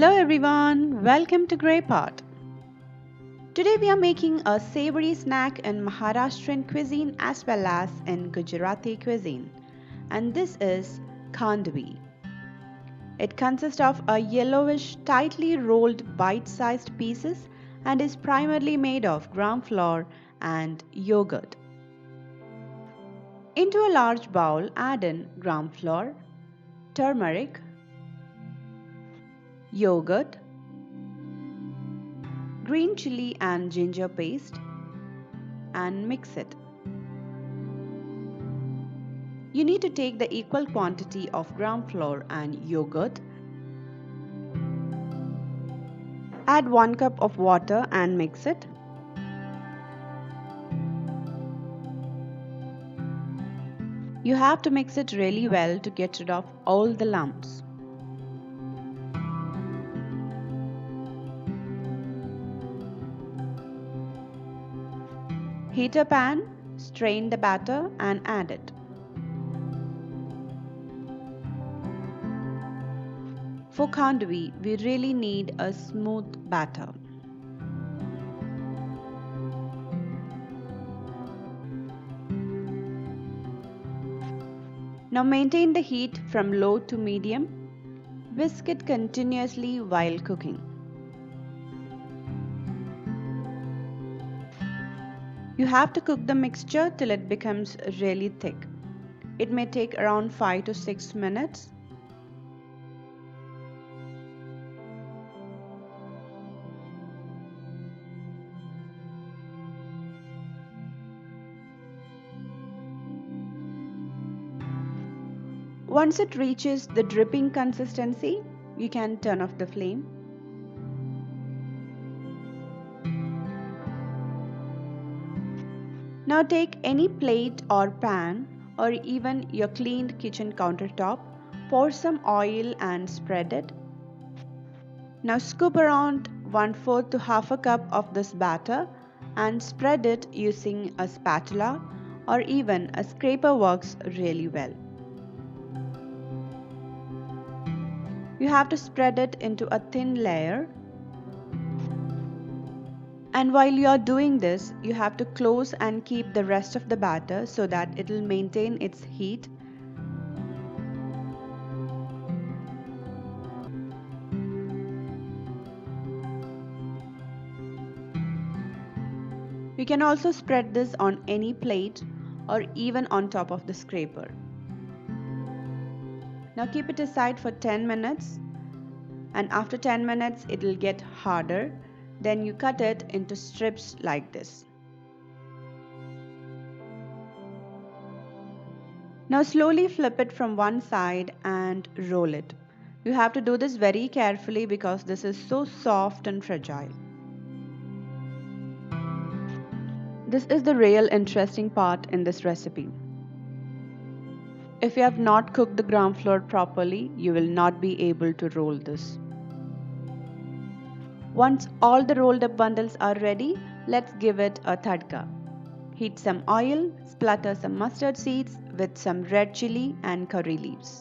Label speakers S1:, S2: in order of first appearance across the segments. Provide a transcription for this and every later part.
S1: Hello everyone, welcome to Grey Pot. Today we are making a savory snack in Maharashtrian cuisine as well as in Gujarati cuisine, and this is Khandvi. It consists of a yellowish, tightly rolled bite-sized pieces and is primarily made of gram flour and yogurt. Into a large bowl, add in gram flour, turmeric, yogurt, green chili and ginger paste, and mix it. You need to take the equal quantity of gram flour and yogurt. Add 1 cup of water and mix it. You have to mix it really well to get rid of all the lumps. Heat a pan, strain the batter and add it. For khandvi, we really need a smooth batter. Now maintain the heat from low to medium. Whisk it continuously while cooking. You have to cook the mixture till it becomes really thick. It may take around 5 to 6 minutes. Once it reaches the dripping consistency, you can turn off the flame. Now take any plate or pan or even your cleaned kitchen countertop, pour some oil and spread it. Now scoop around 1/4 to half a cup of this batter and spread it using a spatula or even a scraper works really well. You have to spread it into a thin layer. And while you are doing this, you have to close and keep the rest of the batter so that it will maintain its heat. You can also spread this on any plate or even on top of the scraper. Now keep it aside for 10 minutes, and after 10 minutes it will get harder. Then you cut it into strips like this. Now slowly flip it from one side and roll it. You have to do this very carefully because this is so soft and fragile. This is the real interesting part in this recipe. If you have not cooked the gram flour properly, you will not be able to roll this. Once all the rolled up bundles are ready, let's give it a tadka. Heat some oil, splatter some mustard seeds with some red chili and curry leaves,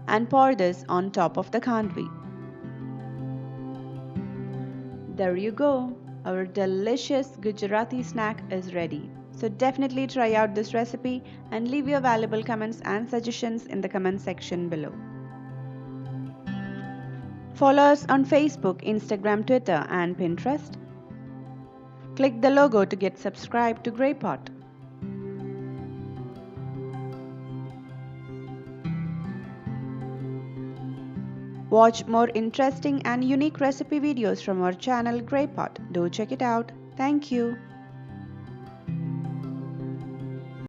S1: and pour this on top of the khandvi. There you go, our delicious Gujarati snack is ready. So definitely try out this recipe and leave your valuable comments and suggestions in the comment section below. Follow us on Facebook, Instagram, Twitter and Pinterest. Click the logo to get subscribed to Grey Pot. Watch more interesting and unique recipe videos from our channel Grey Pot. Do check it out. Thank you.